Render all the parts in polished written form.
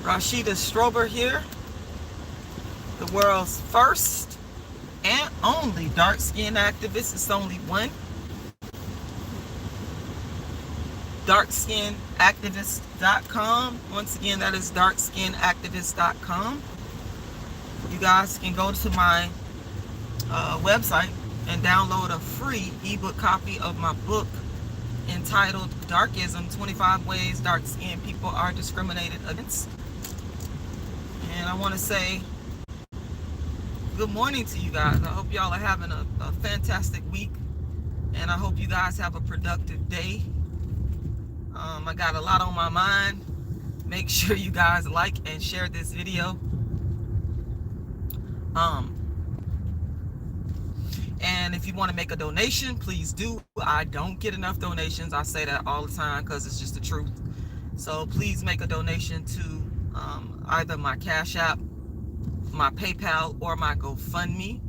Rashida Strober here, the world's first and only dark-skinned activist. It's only one. darkskinactivist.com. Once again, that is darkskinactivist.com. You guys can go to my website and download a free ebook copy of my book entitled Darkism, 25 Ways Dark-Skinned People Are Discriminated Against. And I want to say good morning to you guys. I hope y'all are having a fantastic week, and I hope you guys have a productive day. I got a lot on my mind. Make sure you guys like and share this video. And if you want to make a donation, please do. I don't get enough donations. I say that all the time because it's just the truth. So please make a donation to either my Cash App, my PayPal, or my GoFundMe.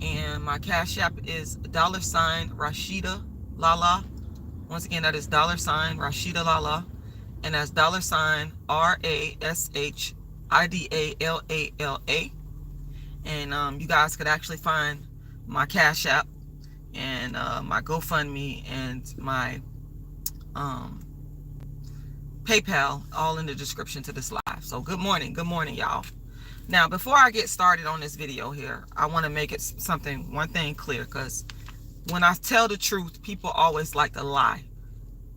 And my Cash App is $RASHIDA'Lala. Once again, that is $RASHIDA'Lala. And that's $RASHIDALALA. And you guys could actually find my Cash App and my GoFundMe and my PayPal all in the description to this live. So good morning, y'all. Now, before I get started on this video here, I want to make it one thing clear, because when I tell the truth, people always like to lie.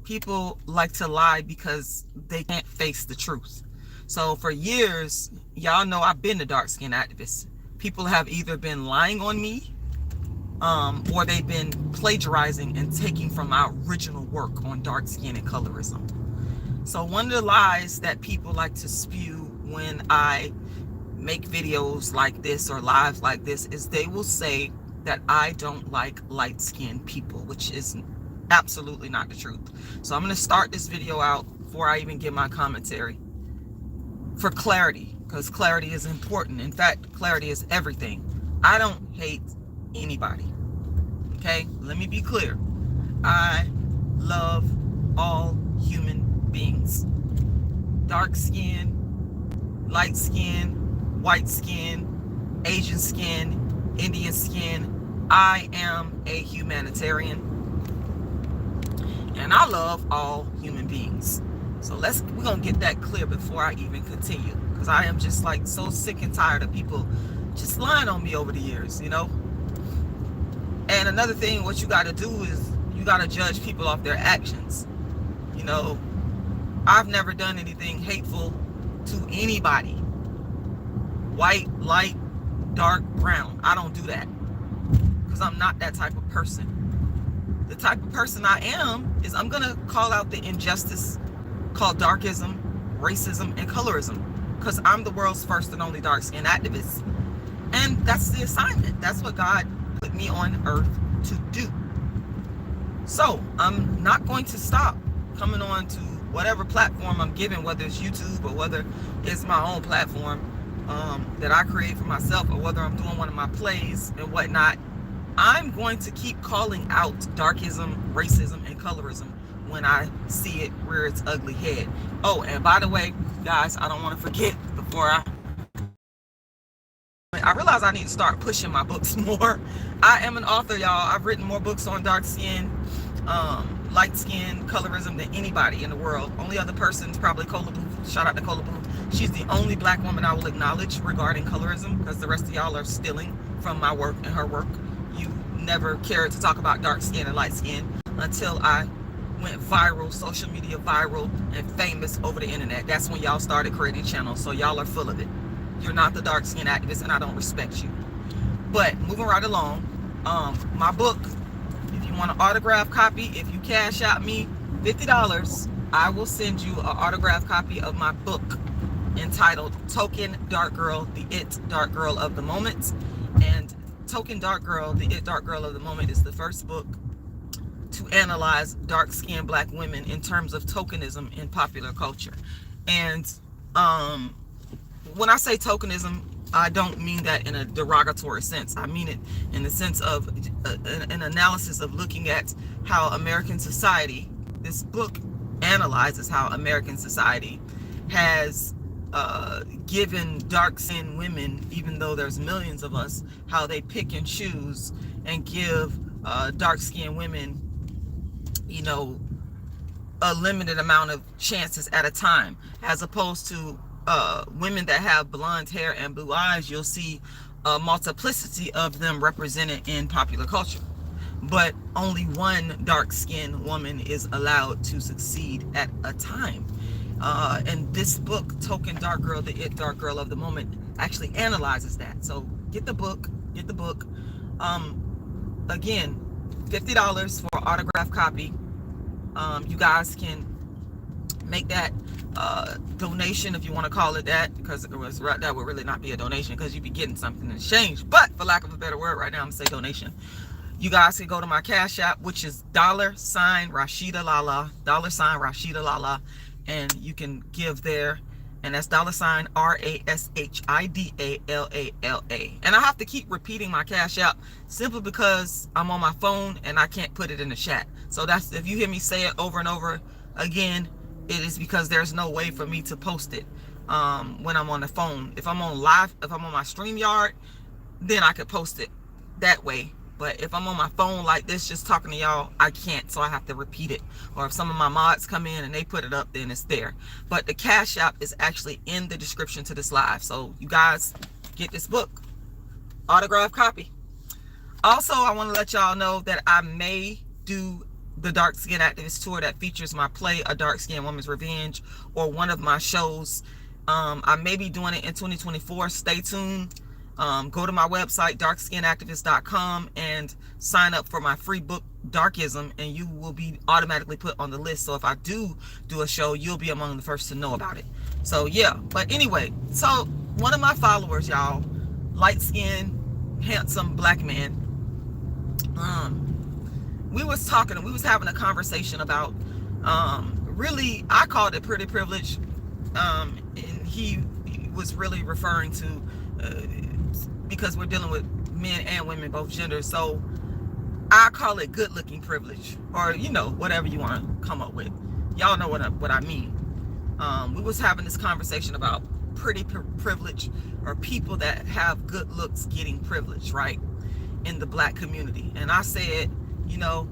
People like to lie because they can't face the truth. So for years, y'all know I've been a dark-skinned activist. People have either been lying on me, or they've been plagiarizing and taking from my original work on dark skin and colorism. So one of the lies that people like to spew when I make videos like this or lives like this is they will say that I don't like light-skinned people, which is absolutely not the truth. So I'm going to start this video out before I even give my commentary for clarity, because clarity is important. In fact, clarity is everything. I don't hate anybody. Okay, let me be clear. I love all human beings. Dark skin, light skin, white skin, Asian skin, Indian skin. I am a humanitarian, and I love all human beings. So we're gonna get that clear before I even continue, because I am just like so sick and tired of people just lying on me over the years, you know. And another thing, what you got to do is you got to judge people off their actions. You know, I've never done anything hateful to anybody. White, light, dark, brown. I don't do that, because I'm not that type of person. The type of person I am is I'm going to call out the injustice called darkism, racism, and colorism, because I'm the world's first and only dark-skinned activist. And that's the assignment. That's what God put me on earth to do. So I'm not going to stop coming on to whatever platform I'm given, whether it's YouTube or whether it's my own platform that I create for myself, or whether I'm doing one of my plays and whatnot. I'm going to keep calling out darkism, racism, and colorism when I see it rear its ugly head. Oh, and by the way, guys, I don't want to forget before I realize I need to start pushing my books more. I am an author, y'all. I've written more books on dark skin, light skin, colorism than anybody in the world. Only other person is probably Cola Booth. Shout out to Cola Booth. She's the only black woman I will acknowledge regarding colorism, because the rest of y'all are stealing from my work and her work. You never cared to talk about dark skin and light skin until I went viral, social media viral, and famous over the internet. That's when y'all started creating channels, so y'all are full of it. You're not the dark skin activist, and I don't respect you. But moving right along, my book, if you want an autographed copy, if you cash out me $50, I will send you an autographed copy of my book entitled Token Dark Girl, the It Dark Girl of the Moment. And Token Dark Girl, the It Dark Girl of the Moment is the first book to analyze dark-skinned black women in terms of tokenism in popular culture. And when I say tokenism, I don't mean that in a derogatory sense. I mean it in the sense of an analysis of looking at how American society, this book analyzes how American society has given dark-skinned women, even though there's millions of us, how they pick and choose and give dark-skinned women, you know, a limited amount of chances at a time, as opposed to women that have blonde hair and blue eyes. You'll see a multiplicity of them represented in popular culture, but only one dark-skinned woman is allowed to succeed at a time. And this book, Token Dark Girl, the It Dark Girl of the Moment, actually analyzes that. So get the book. Again, $50 for an autographed copy. You guys can make that donation, if you want to call it that, because that would really not be a donation, because you'd be getting something in exchange. But for lack of a better word, right now I'm gonna say donation. You guys can go to my Cash App, which is $RASHIDA'Lala, $RASHIDA'Lala, and you can give there, and that's $RASHIDALALA. And I have to keep repeating my Cash App simply because I'm on my phone and I can't put it in the chat. So that's, if you hear me say it over and over again, it is because there's no way for me to post it when I'm on the phone. If I'm on live, if I'm on my StreamYard, then I could post it that way. But if I'm on my phone like this, just talking to y'all, I can't, so I have to repeat it. Or if some of my mods come in and they put it up, then it's there. But the Cash App is actually in the description to this live. So you guys get this book, autographed copy. Also, I want to let y'all know that I may do the Dark Skin Activist Tour that features my play, A Dark Skinned Woman's Revenge, or one of my shows. I may be doing it in 2024. Stay tuned. Go to my website, darkskinactivist.com, and sign up for my free book, Darkism, and you will be automatically put on the list. So if I do a show, you'll be among the first to know about it. So yeah, but anyway, so one of my followers, y'all, light-skinned, handsome black man, we was having a conversation about, really, I called it pretty privilege, and he was really referring to, because we're dealing with men and women, both genders, so I call it good looking privilege, or you know, whatever you want to come up with. Y'all know what I mean. We was having this conversation about pretty privilege, or people that have good looks getting privilege, right, in the black community. And I said, you know,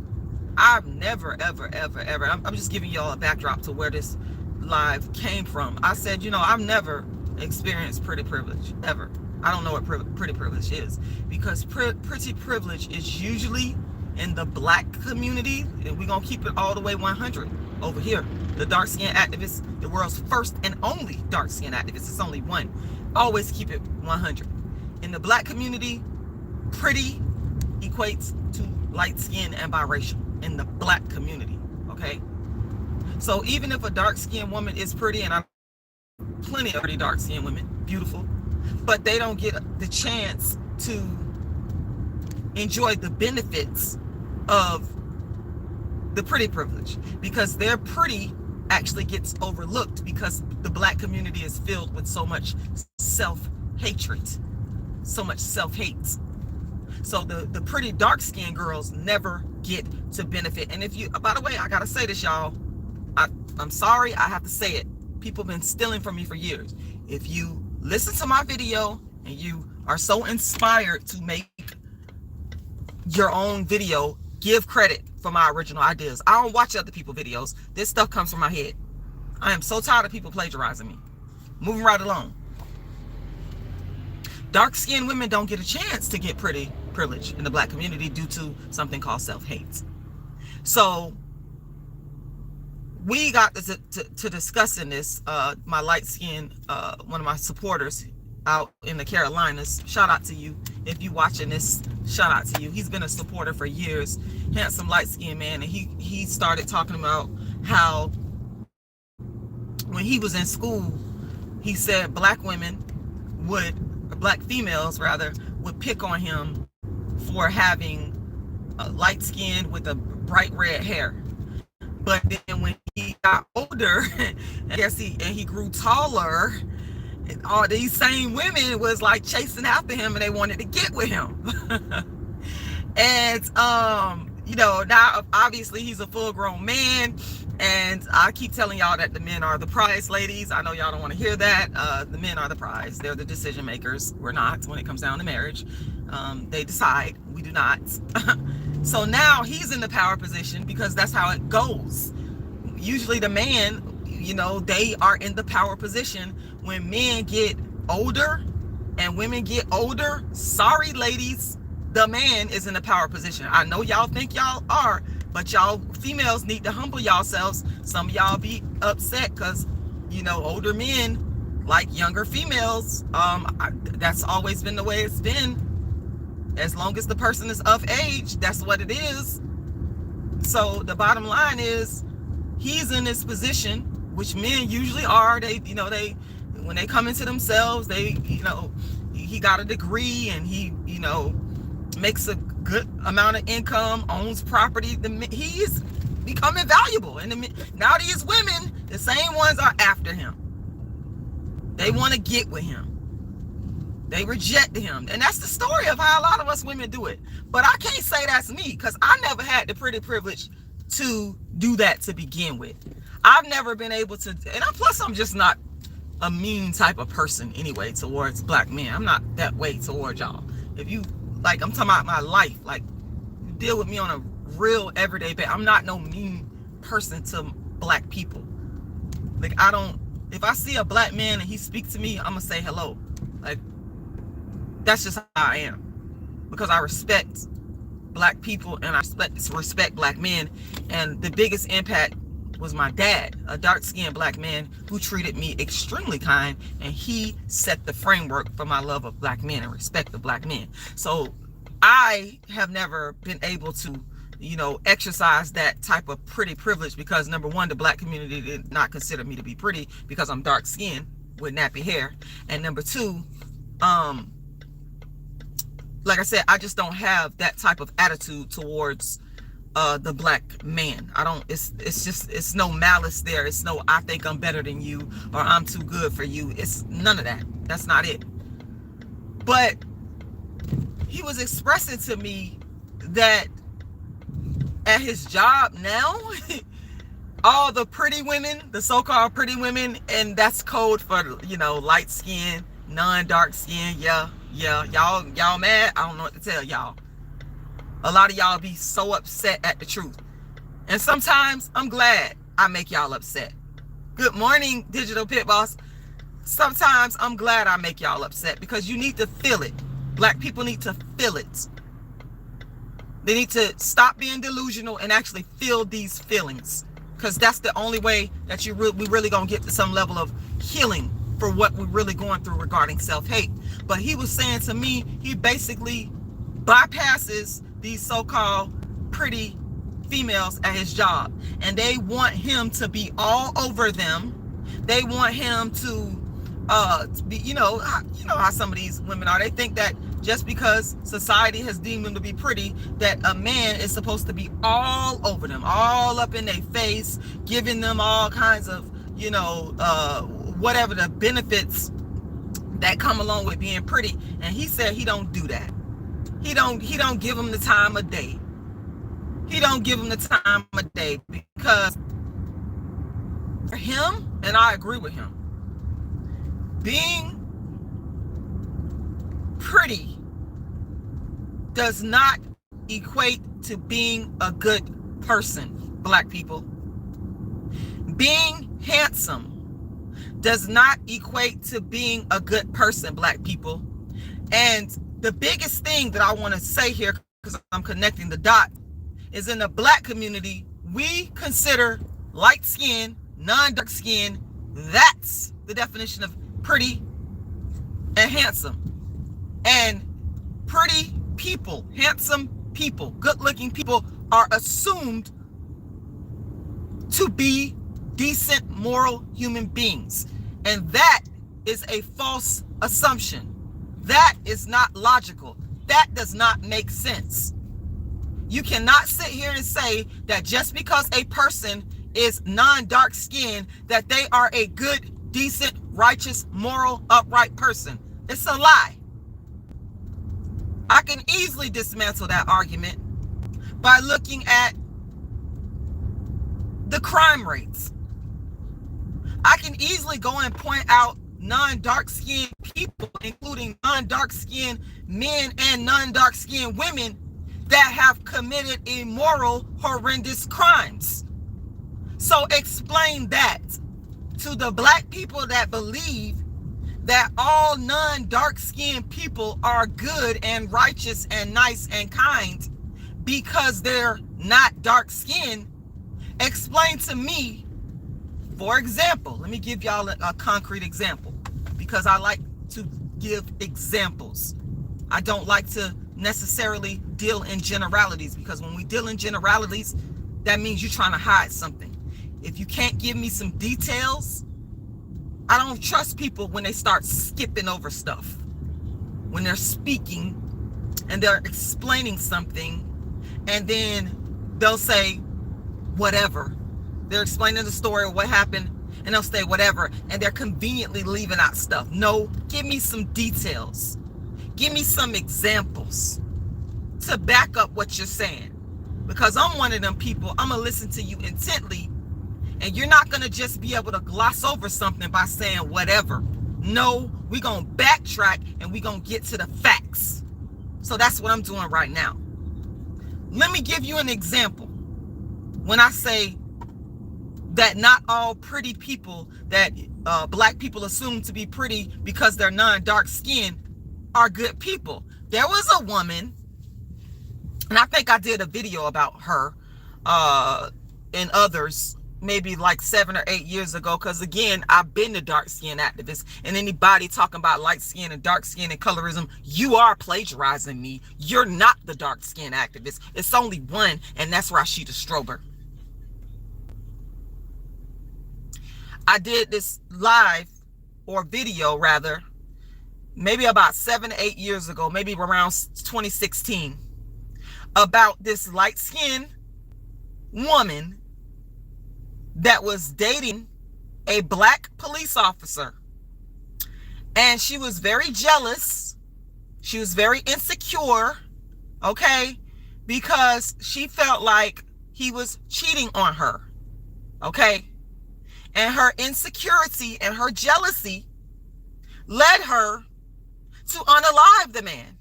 I've never ever I'm just giving y'all a backdrop to where this live came from. I said, you know, I've never experienced pretty privilege ever. I don't know what pretty privilege is, because pretty privilege is usually in the black community, and we're gonna keep it all the way 100 over here. The dark skin activist, the world's first and only dark skin activist. It's only one. Always keep it 100. In the black community, pretty equates to light skin and biracial in the black community. Okay, so even if a dark skinned woman is pretty, and I plenty of pretty dark skinned women, beautiful, but they don't get the chance to enjoy the benefits of the pretty privilege, because their pretty actually gets overlooked because the black community is filled with so much self-hatred, so much self-hate. So the pretty dark-skinned girls never get to benefit. And if you, by the way, I gotta say this, y'all, I'm sorry, I have to say it. People have been stealing from me for years. If you listen to my video and you are so inspired to make your own video, give credit for my original ideas. I don't watch other people's videos. This stuff comes from my head. I am so tired of people plagiarizing me. Moving right along. Dark-skinned women don't get a chance to get pretty privilege in the black community due to something called self-hate. So we got to discussing this. My light-skinned, one of my supporters out in the Carolinas, shout out to you. If you watching this, shout out to you. He's been a supporter for years, handsome light-skinned man, and he started talking about how when he was in school, he said black females would pick on him for having a light skin with a bright red hair. But then when he got older, he grew taller, and all these same women was like chasing after him and they wanted to get with him. And you know, now obviously he's a full-grown man, And I keep telling y'all that the men are the prize, ladies. I know y'all don't want to hear that. The men are the prize. They're the decision makers. We're not when it comes down to marriage. They decide. We do not. So now he's in the power position because that's how it goes. Usually the man, they are in the power position. When men get older and women get older, sorry, ladies, the man is in the power position. I know y'all think y'all are, but y'all females need to humble yourselves. Some of y'all be upset because, older men like younger females. That's always been the way it's been. As long as the person is of age, that's what it is. So the bottom line is he's in this position, which men usually are. They when they come into themselves, he got a degree and he, makes a good amount of income, owns property. He's becoming valuable. And now these women, the same ones, are after him. They want to get with him. They reject him. And that's the story of how a lot of us women do it. But I can't say that's me because I never had the pretty privilege to do that to begin with. I've never been able to, and plus I'm just not a mean type of person anyway towards black men. I'm not that way towards y'all. If you, I'm talking about my life, you deal with me on a real everyday basis. I'm not no mean person to black people. If I see a black man and he speaks to me, I'm gonna say hello. That's just how I am. Because I respect black people and I respect black men. And the biggest impact was my dad, a dark-skinned black man who treated me extremely kind, and he set the framework for my love of black men and respect of black men. So I have never been able to, exercise that type of pretty privilege because, number one, the black community did not consider me to be pretty because I'm dark-skinned with nappy hair. And number two, like I said, I just don't have that type of attitude towards the black man. It's no malice there. It's no, I think I'm better than you or I'm too good for you. It's none of that. That's not it. But he was expressing to me that at his job now, all the pretty women, the so-called pretty women, and that's code for, light skin, non-dark skin. Yeah, y'all mad? I don't know what to tell y'all. A lot of y'all be so upset at the truth. And sometimes I'm glad I make y'all upset. Good morning, Digital Pit Boss. Sometimes I'm glad I make y'all upset because you need to feel it. Black people need to feel it. They need to stop being delusional and actually feel these feelings. Because that's the only way that we really gonna get to some level of healing for what we're really going through regarding self-hate. But he was saying to me, he basically bypasses these so-called pretty females at his job, and they want him to be all over them. They want him to be, how some of these women are. They think that just because society has deemed them to be pretty, that a man is supposed to be all over them, all up in their face, giving them all kinds of, whatever the benefits that come along with being pretty. And he said he don't do that. He don't give them the time of day. He don't give them the time of day because for him, and I agree with him, being pretty does not equate to being a good person, black people. Being handsome does not equate to being a good person, black people. And the biggest thing that I want to say here, because I'm connecting the dot, is in the black community, we consider light skin, non-dark skin, that's the definition of pretty and handsome. And pretty people, handsome people, good-looking people are assumed to be decent, moral human beings. And that is a false assumption. That is not logical. That does not make sense. You cannot sit here and say that just because a person is non-dark skinned, that they are a good, decent, righteous, moral, upright person. It's a lie. I can easily dismantle that argument by looking at the crime rates. I can easily go and point out non-dark-skinned people, including non-dark-skinned men and non-dark-skinned women that have committed immoral, horrendous crimes. So explain that to the black people that believe that all non-dark-skinned people are good and righteous and nice and kind because they're not dark-skinned. Explain to me, for example, let me give y'all a concrete example, because I like to give examples. I don't like to necessarily deal in generalities, because when we deal in generalities, that means you're trying to hide something. If you can't give me some details, I don't trust people when they start skipping over stuff. When they're speaking and they're explaining something, and then they'll say whatever. They're explaining the story or what happened, and they'll say whatever, and they're conveniently leaving out stuff. No, give me some details. Give me some examples to back up what you're saying. Because I'm one of them people, I'm going to listen to you intently, and you're not going to just be able to gloss over something by saying whatever. No, we're going to backtrack, and we're going to get to the facts. So that's what I'm doing right now. Let me give you an example. When I say that not all pretty people that black people assume to be pretty because they're non-dark skinned are good people. There was a woman, and I think I did a video about her and others maybe like 7 or 8 years ago, because again, I've been a dark skin activist, and anybody talking about light skin and dark skin and colorism, you are plagiarizing me. You're not the dark skin activist. It's only one, and that's Rashida Strober. I did this live, or video rather, maybe about 7 to 8 years ago, maybe around 2016, about this light-skinned woman that was dating a black police officer. And she was very jealous. She was very insecure, okay, because she felt like he was cheating on her, okay? And her insecurity and her jealousy led her to unalive the man.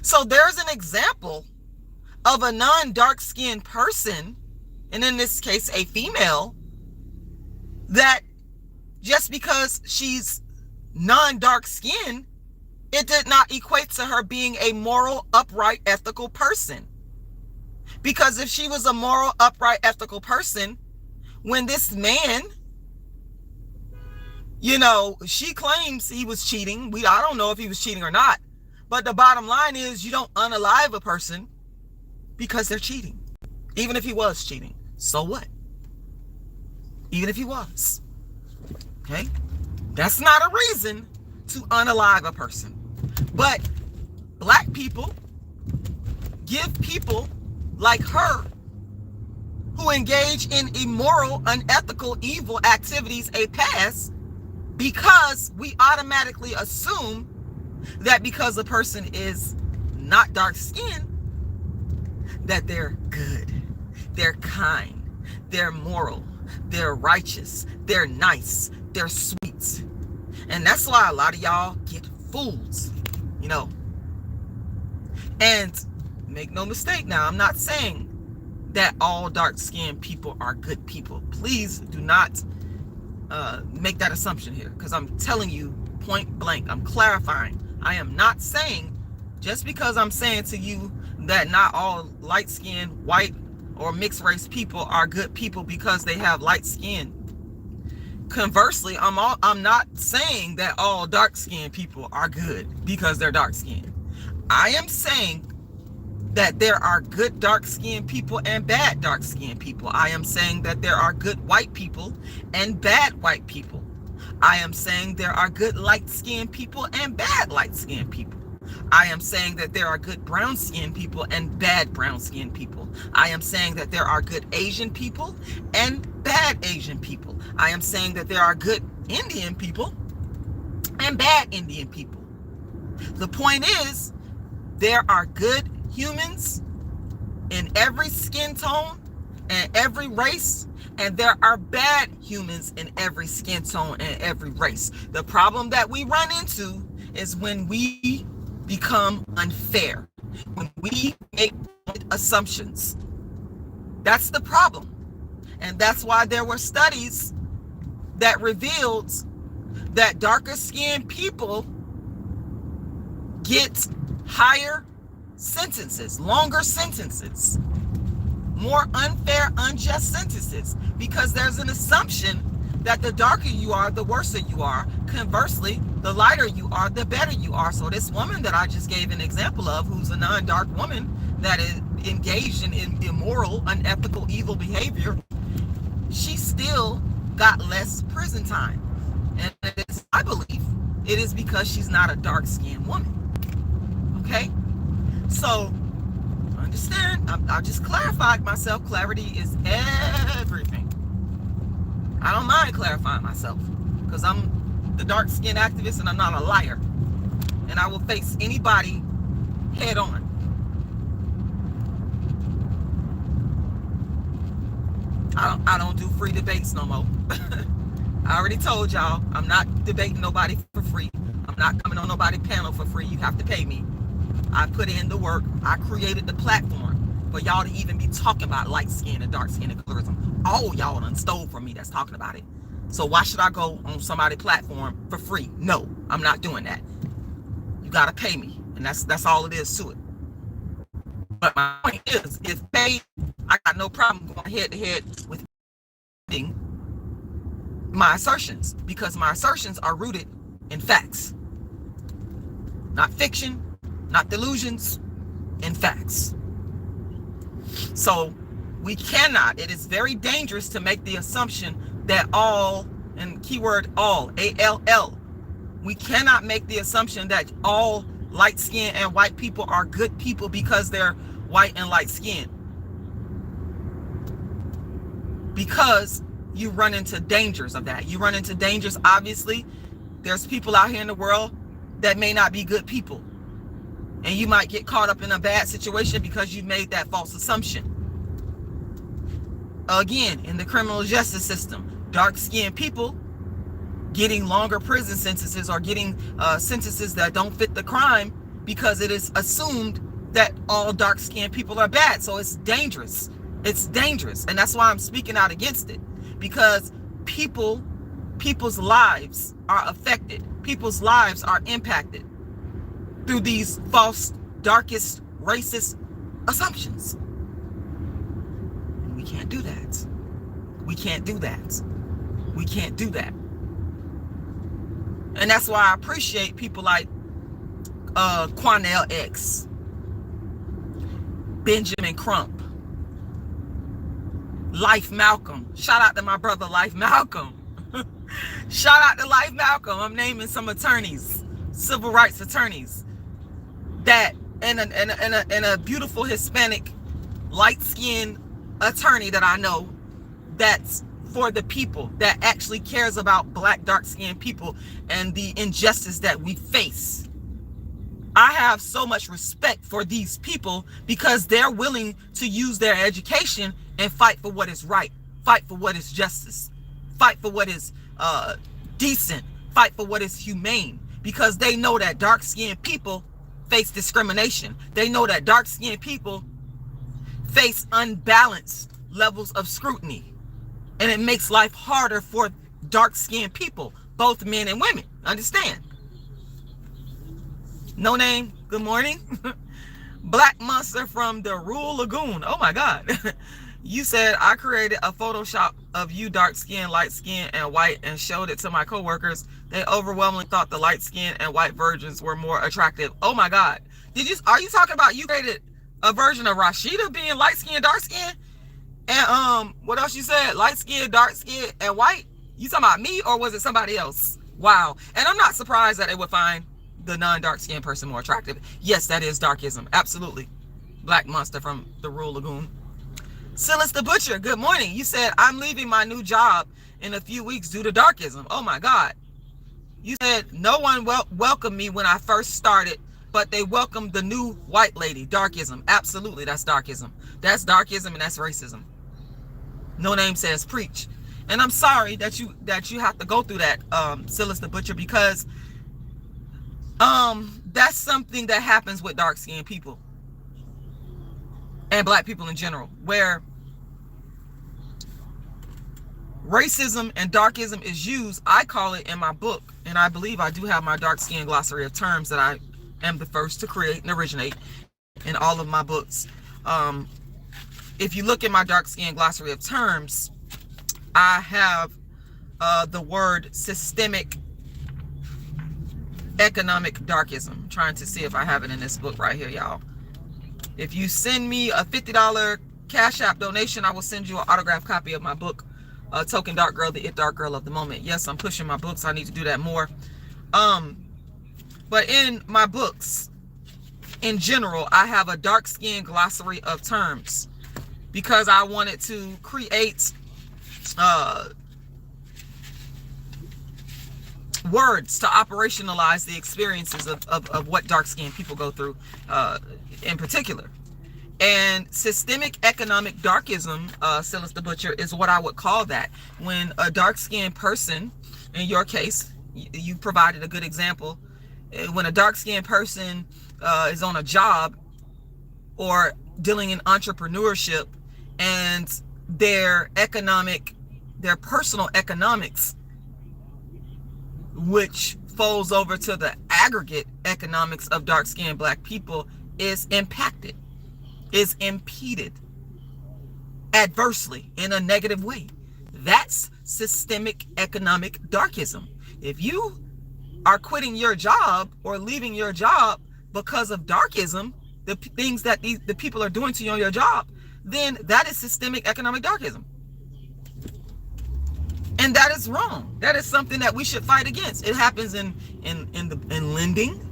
So there's an example of a non-dark skinned person, and in this case a female, that just because she's non-dark skinned, it did not equate to her being a moral, upright, ethical person. Because if she was a moral, upright, ethical person, when this man, you know, she claims he was cheating. I don't know if he was cheating or not. But the bottom line is, you don't unalive a person because they're cheating. Even if he was cheating. So what? Even if he was. Okay? That's not a reason to unalive a person. But black people give people like her, who engage in immoral, unethical, evil activities, a pass, because we automatically assume that because a person is not dark skinned, that they're good, they're kind, they're moral, they're righteous, they're nice, they're sweet. And that's why a lot of y'all get fooled, you know. And make no mistake now, I'm not saying that all dark-skinned people are good people. Please do not make that assumption here, because I'm telling you point blank, I'm clarifying. I am not saying, just because I'm saying to you that not all light-skinned, white, or mixed-race people are good people because they have light skin. Conversely, I'm not saying that all dark-skinned people are good because they're dark-skinned. I am saying that there are good dark-skinned people and bad dark-skinned people. I am saying that there are good white people and bad white people. I am saying there are good light-skinned people and bad light-skinned people. I am saying that there are good brown-skinned people and bad brown-skinned people. I am saying that there are good Asian people and bad Asian people. I am saying that there are good Indian people and bad Indian people. The point is, there are good humans in every skin tone in every race, and there are bad humans in every skin tone and every race. The problem that we run into is when we become unfair, when we make assumptions. That's the problem. And that's why there were studies that revealed that darker skinned people get higher sentences, longer sentences, more unfair, unjust sentences, because there's an assumption that the darker you are, the worse you are. Conversely, the lighter you are, the better you are. So this woman that I just gave an example of, who's a non-dark woman that is engaged in immoral, unethical, evil behavior, she still got less prison time. And I believe it is because she's not a dark-skinned woman. Okay? So, understand, I just clarified myself. Clarity is everything. I don't mind clarifying myself, because I'm the dark-skinned activist and I'm not a liar. And I will face anybody head on. I don't do free debates no more. I already told y'all, I'm not debating nobody for free. I'm not coming on nobody's panel for free. You have to pay me. I put in the work. I created the platform for y'all to even be talking about light skin and dark skin and colorism. All y'all done stole from me that's talking about it. So why should I go on somebody's platform for free? No, I'm not doing that. You gotta pay me, and that's all it is to it. But my point is, if paid, I got no problem going head to head with my assertions, because my assertions are rooted in facts, not fiction, not delusions, in facts. So we cannot, it is very dangerous to make the assumption that all, and keyword all, A-L-L, we cannot make the assumption that all light skin and white people are good people because they're white and light skin, because you run into dangers of that. You run into dangers, obviously. There's people out here in the world that may not be good people, and you might get caught up in a bad situation because you made that false assumption. Again, in the criminal justice system, dark-skinned people getting longer prison sentences or getting sentences that don't fit the crime because it is assumed that all dark-skinned people are bad. So it's dangerous. It's dangerous. And that's why I'm speaking out against it, because people's lives are affected. People's lives are impacted through these false, darkest, racist assumptions. And we can't do that. We can't do that. We can't do that. And that's why I appreciate people like Quanell X, Benjamin Crump, Life Malcolm. Shout out to my brother Life Malcolm. Shout out to Life Malcolm. I'm naming some attorneys, civil rights attorneys, that and a beautiful Hispanic light-skinned attorney that I know that's for the people, that actually cares about black dark-skinned people and the injustice that we face. I have so much respect for these people because they're willing to use their education and fight for what is right, fight for what is justice, fight for what is decent, fight for what is humane, because they know that dark-skinned people face discrimination. They know that dark-skinned people face unbalanced levels of scrutiny, and it makes life harder for dark-skinned people, both men and women. Understand? No name, good morning. Black Monster from the Rural Lagoon. Oh my God. You said, I created a Photoshop of you dark skin, light skin, and white and showed it to my coworkers. They overwhelmingly thought the light skin and white versions were more attractive. Oh my God. Are you talking about you created a version of Rashida being light skin, dark skin? And what else you said? Light skin, dark skin, and white? You talking about me, or was it somebody else? Wow. And I'm not surprised that they would find the non-dark skinned person more attractive. Yes, that is darkism. Absolutely. Black Monster from the Rural Lagoon. Silas the Butcher, good morning. You said, I'm leaving my new job in a few weeks due to darkism. Oh my God. You said, no one welcomed me when I first started, but they welcomed the new white lady. Darkism. Absolutely, that's darkism. That's darkism and that's racism. No Name Says Preach. And I'm sorry that you have to go through that, Silas the Butcher, because that's something that happens with dark-skinned people and black people in general, where racism and darkism is used. I call it in my book, and I believe I do have my dark skin glossary of terms that I am the first to create and originate in all of my books. If you look at my dark skin glossary of terms, I have the word systemic economic darkism. I'm trying to see if I have it in this book right here, y'all. If you send me a $50 Cash App donation, I will send you an autographed copy of my book, Token Dark Girl, the It Dark Girl of the Moment. Yes, I'm pushing my books. I need to do that more. But in my books, in general, I have a dark skin glossary of terms because I wanted to create words to operationalize the experiences of what dark skinned people go through in particular. And systemic economic darkism, Silas the Butcher, is what I would call that. When a dark-skinned person, in your case, you provided a good example, when a dark-skinned person is on a job or dealing in entrepreneurship, and their personal economics, which folds over to the aggregate economics of dark-skinned black people, is impacted, is impeded adversely in a negative way. That's systemic economic darkism. If you are quitting your job or leaving your job because of darkism, the things that the people are doing to you on your job, then that is systemic economic darkism. And that is wrong. That is something that we should fight against. It happens in lending,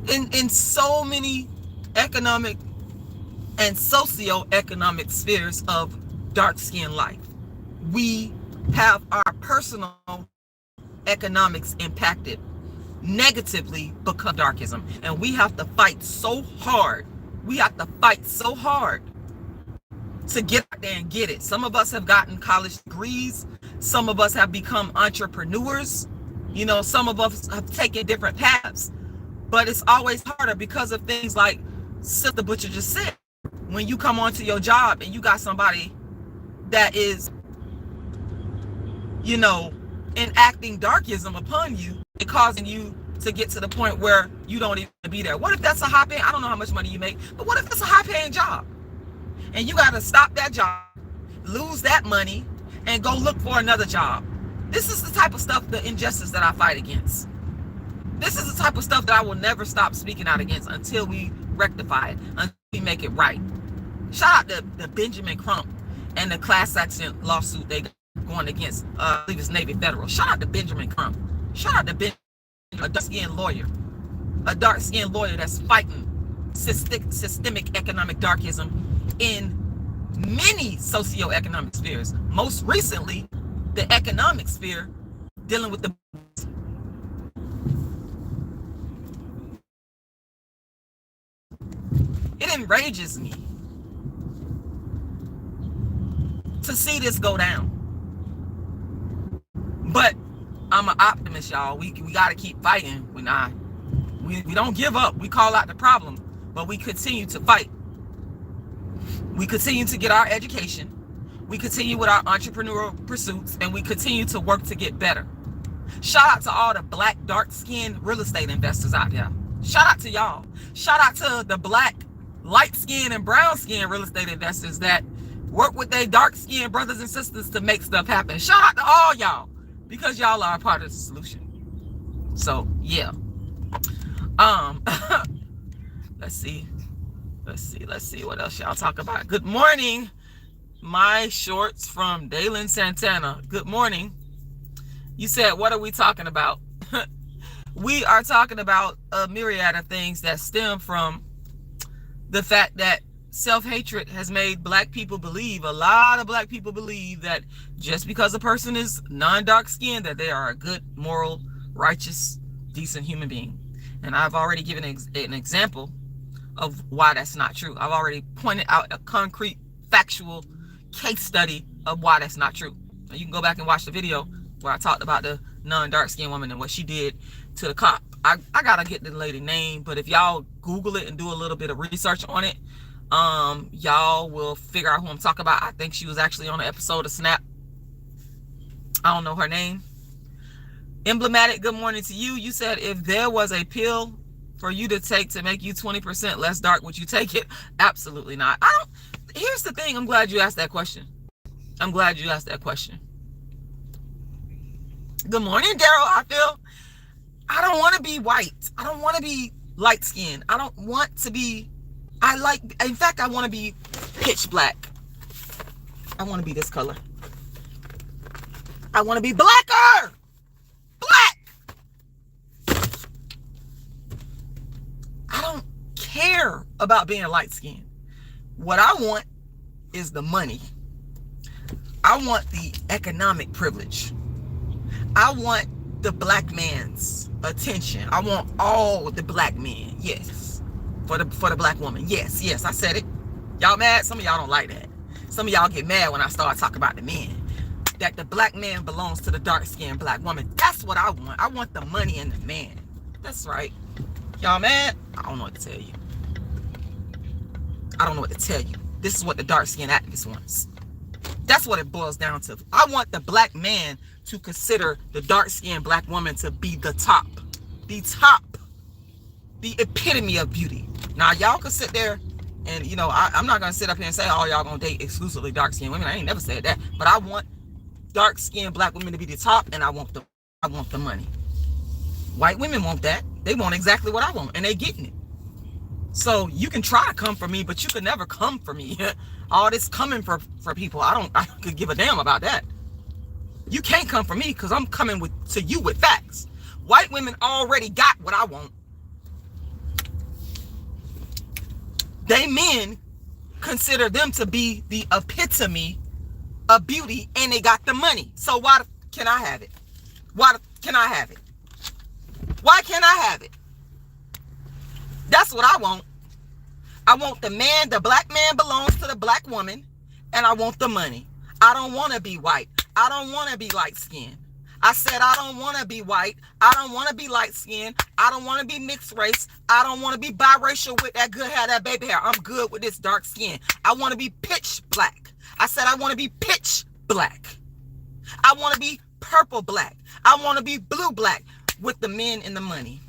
in so many economic and socio-economic spheres of dark-skinned life. We have our personal economics impacted negatively because of darkism. And we have to fight so hard. We have to fight so hard to get out there and get it. Some of us have gotten college degrees. Some of us have become entrepreneurs. You know, some of us have taken different paths. But it's always harder because of things like Sister the Butcher just said. When you come onto your job and you got somebody that is, you know, enacting darkism upon you and causing you to get to the point where you don't even be there. What if that's a high paying, I don't know how much money you make, but what if it's a high paying job? And you got to stop that job, lose that money, and go look for another job. This is the type of stuff, the injustice that I fight against. This is the type of stuff that I will never stop speaking out against until we rectify it, until we make it right. Shout out to Benjamin Crump and the class action lawsuit they got going against, I believe it's Navy Federal. Shout out to Benjamin Crump. Shout out to a dark-skinned lawyer. A dark-skinned lawyer that's fighting systemic economic darkism in many socioeconomic spheres. Most recently, the economic sphere, dealing with the it enrages me to see this go down. But I'm an optimist, y'all. We got to keep fighting. We don't give up. We call out the problem, but we continue to fight. We continue to get our education. We continue with our entrepreneurial pursuits, and we continue to work to get better. Shout out to all the black, dark-skinned real estate investors out there. Shout out to y'all. Shout out to the black, light-skinned and brown-skinned real estate investors that work with their dark-skinned brothers and sisters to make stuff happen. Shout out to all y'all, because y'all are a part of the solution. So, yeah. Let's see what else y'all talk about. Good morning, my shorts from Dalen Santana. Good morning. You said, what are we talking about? We are talking about a myriad of things that stem from the fact that self-hatred has made black people believe, a lot of black people believe, that just because a person is non-dark skinned, that they are a good, moral, righteous, decent human being. And I've already given an example of why that's not true. I've already pointed out a concrete, factual, case study of why that's not true. So you can go back and watch the video where I talked about the non-dark skinned woman and what she did to the cop. I gotta get the lady name, but if y'all Google it and do a little bit of research on it, y'all will figure out who I'm talking about. I think she was actually on an episode of Snap. I don't know her name. Emblematic, good morning to you. You said if there was a pill for you to take to make you 20% less dark, would you take it? Absolutely not. Here's the thing. I'm glad you asked that question. I'm glad you asked that question. Good morning, Daryl. I don't want to be white. I don't want to be light skinned. I don't want to be, in fact, I want to be pitch black. I want to be this color. I want to be blacker. Black. I don't care about being light skinned. What I want is the money. I want the economic privilege. I want the black man's attention. I want all the black men. Yes. For the black woman. Yes, I said it. Y'all mad? Some of y'all don't like that. Some of y'all get mad when I start talking about the men. That the black man belongs to the dark-skinned black woman. That's what I want. I want the money and the man. That's right. Y'all mad? I don't know what to tell you. I don't know what to tell you. This is what the dark-skinned activist wants. That's what it boils down to. I want the black man to consider the dark-skinned black woman to be the top. The epitome of beauty. Now, y'all can sit there and, you know, I'm not going to sit up here and say, oh, y'all going to date exclusively dark-skinned women. I ain't never said that. But I want dark-skinned black women to be the top, and I want the money. White women want that. They want exactly what I want, and they getting it. So you can try to come for me, but you can never come for me. All this coming for people, I could give a damn about that. You can't come for me because I'm coming to you with facts. White women already got what I want. They men consider them to be the epitome of beauty, and they got the money. So why can I have it? Why can I have it? Why can't I have it? That's what I want. I want the man, the black man belongs to the black woman, and I want the money. I don't want to be white. I don't want to be light skinned. I said I don't want to be white. I don't want to be light skinned. I don't want to be mixed race. I don't want to be biracial with that good hair, that baby hair. I'm good with this dark skin. I want to be pitch black. I said I want to be pitch black. I want to be purple black. I want to be blue black with the men and the money.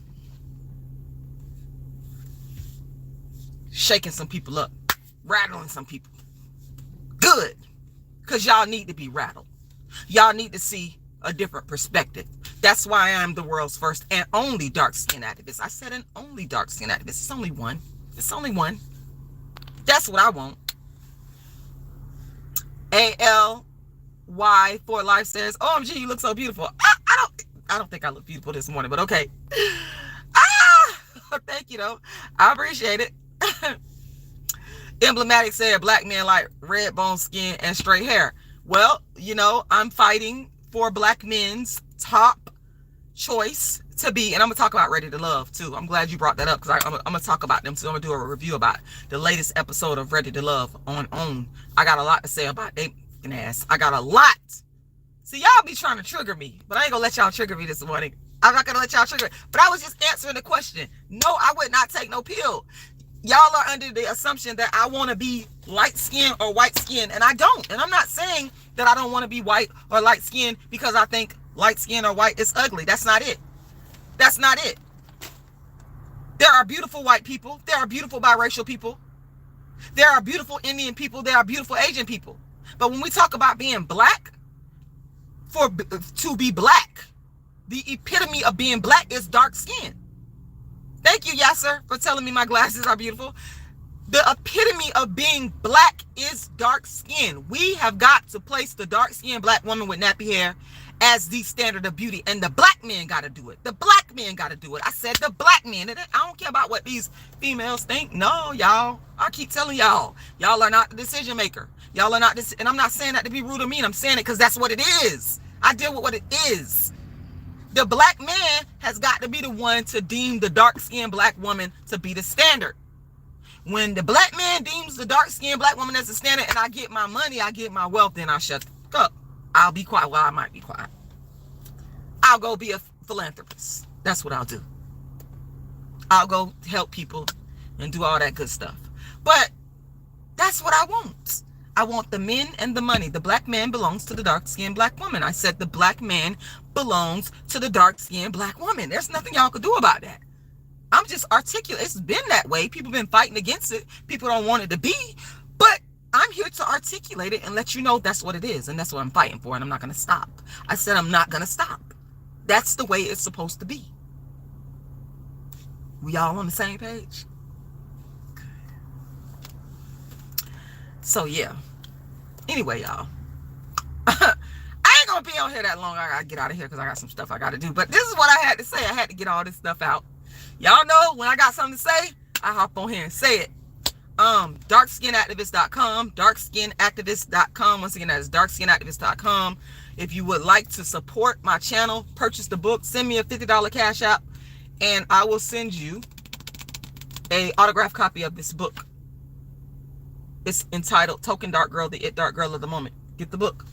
Shaking some people up. Rattling some people. Good. Because y'all need to be rattled. Y'all need to see a different perspective. That's why I'm the world's first and only dark-skinned activist. I said an only dark-skinned activist. It's only one. It's only one. That's what I want. ALY for life says, OMG, you look so beautiful. I don't think I look beautiful this morning, but okay. Thank you though. I appreciate it. Emblematic said black men like red bone skin and straight hair. Well, you know, I'm fighting for black men's top choice to be, and I'm gonna talk about Ready to Love too. I'm glad you brought that up because I'm gonna talk about them too. I'm gonna do a review about the latest episode of Ready to Love on OWN. I got a lot to say about they ass. I got a lot. See, y'all be trying to trigger me, but I ain't gonna let y'all trigger me this morning. I'm not gonna let y'all trigger. But I was just answering the question. No, I would not take no pill. Y'all are under the assumption that I want to be light skin or white skin, and I don't. And I'm not saying that I don't want to be white or light skin because I think light skin or white is ugly. That's not it. That's not it. There are beautiful white people. There are beautiful biracial people. There are beautiful Indian people. There are beautiful Asian people. But when we talk about being black, to be black, the epitome of being black is dark skin. Thank you, Yasser, for telling me my glasses are beautiful. The epitome of being black is dark skin. We have got to place the dark skinned black woman with nappy hair as the standard of beauty. And the black men got to do it. The black men got to do it. I said the black men. I don't care about what these females think. No, y'all. I keep telling y'all. Y'all are not the decision maker. Y'all are not this. And I'm not saying that to be rude or mean. I'm saying it because that's what it is. I deal with what it is. The black man has got to be the one to deem the dark-skinned black woman to be the standard. When the black man deems the dark-skinned black woman as a standard and I get my money, I get my wealth, then I shut the fuck up. I'll be quiet. Well, I might be quiet. I'll go be a philanthropist. That's what I'll do. I'll go help people and do all that good stuff. But that's what I want. I want the men and the money. The black man belongs to the dark-skinned black woman. I said the black man belongs to the dark-skinned black woman. There's nothing y'all could do about that. I'm just articulate. It's been that way. People been fighting against it. People don't want it to be. But I'm here to articulate it and let you know that's what it is. And that's what I'm fighting for. And I'm not going to stop. I said I'm not going to stop. That's the way it's supposed to be. We all on the same page? So, yeah. Anyway, y'all. I ain't going to be on here that long. I got to get out of here because I got some stuff I got to do. But this is what I had to say. I had to get all this stuff out. Y'all know when I got something to say, I hop on here and say it. Darkskinactivist.com, darkskinactivist.com. Once again, that is darkskinactivist.com. If you would like to support my channel, purchase the book, send me a $50 cash app, and I will send you a autographed copy of this book. It's entitled Token Dark Girl, the It Dark Girl of the Moment. Get the book.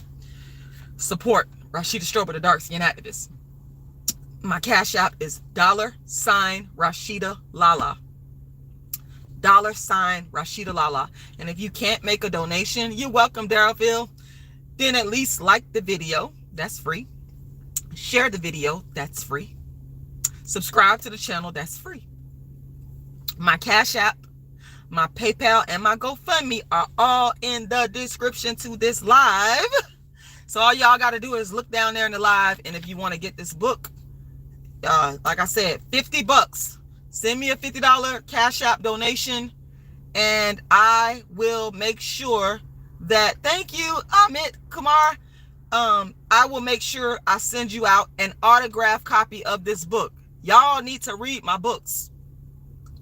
Support Rashida Strober, the Dark Skin Activist. My cash app is $RASHIDA'Lala. $RASHIDA'Lala. And if you can't make a donation, you're welcome, Darrellville. Then at least like the video. That's free. Share the video. That's free. Subscribe to the channel. That's free. My cash app, my PayPal, and my GoFundMe are all in the description to this live. So all y'all got to do is look down there in the live. And if you want to get this book, like I said, $50. Send me a $50 cash app donation, and I will make sure that, thank you, Amit Kumar. I will make sure I send you out an autographed copy of this book. Y'all need to read my books.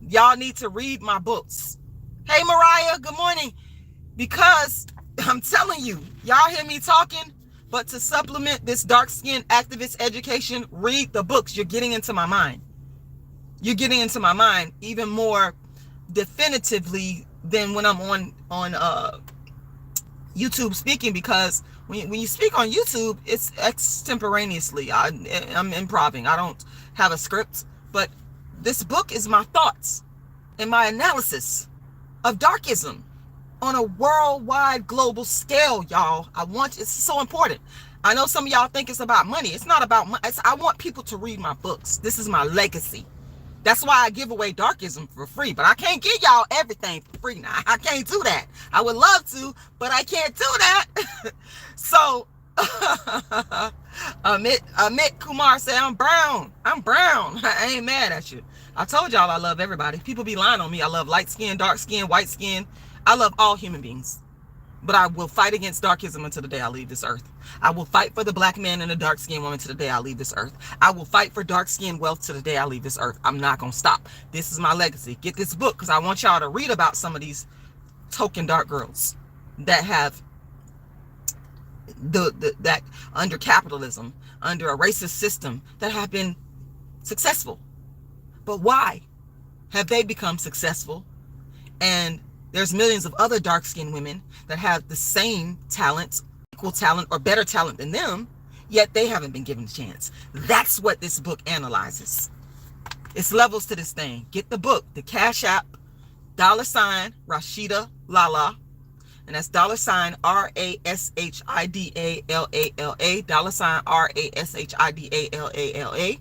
Y'all need to read my books. Hey, Mariah, good morning. Because I'm telling you, y'all hear me talking, but to supplement this dark-skinned activist education, read the books. You're getting into my mind. You're getting into my mind even more definitively than when I'm on YouTube speaking, because when you speak on YouTube, it's extemporaneously. I'm improving. I don't have a script, but this book is my thoughts and my analysis of darkism on a worldwide global scale, y'all. It's so important. I know some of y'all think it's about money. It's not about money. I want people to read my books. This is my legacy. That's why I give away darkism for free. But I can't give y'all everything for free now. I can't do that. I would love to, but I can't do that. So, Amit Kumar said, I'm brown. I'm brown. I ain't mad at you. I told y'all I love everybody. People be lying on me. I love light skin, dark skin, white skin. I love all human beings. But I will fight against darkism until the day I leave this earth. I will fight for the black man and the dark skinned woman to the day I leave this earth. I will fight for dark skin wealth to the day I leave this earth. I'm not going to stop. This is my legacy. Get this book because I want y'all to read about some of these token dark girls that have that under capitalism, under a racist system, that have been successful. But why have they become successful? And there's millions of other dark-skinned women that have the same talents, equal talent, or better talent than them, yet they haven't been given a chance. That's what this book analyzes. It's levels to this thing. Get the book, the cash app, $Rashida Lala, and that's $RASHIDALALA, $RASHIDALALA,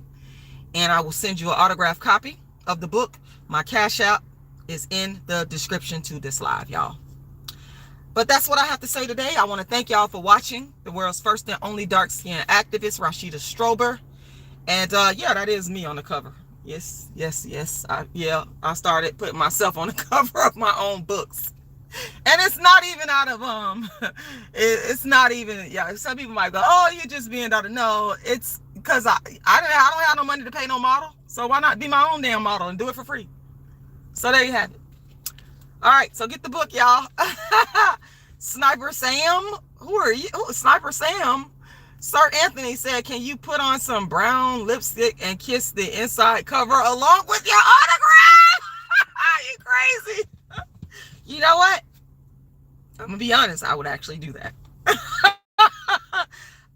and I will send you an autographed copy of the book. My cash app is in the description to this live, y'all. But that's what I have to say today. I want to thank y'all for watching the world's first and only dark-skinned activist, Rashida Strober. And yeah, that is me on the cover. Yes. I started putting myself on the cover of my own books. And it's not even out of it's not even, yeah, some people might go, oh, you're just being daughter. No, it's because I don't have no money to pay no model. So why not be my own damn model and do it for free? So there you have it. All right, so get the book, y'all. Sniper Sam, who are you? Oh, Sniper Sam. Sir Anthony said, can you put on some brown lipstick and kiss the inside cover along with your autograph? You crazy. You know what? I'm gonna be honest, I would actually do that.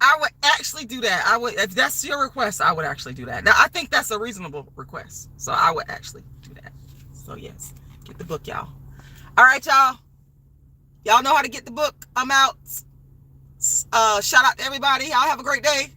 I would actually do that. I would, if that's your request, I would actually do that. Now, I think that's a reasonable request. So I would actually do that. So yes, get the book, y'all. All right, y'all. Y'all know how to get the book. I'm out. Shout out to everybody. Y'all have a great day.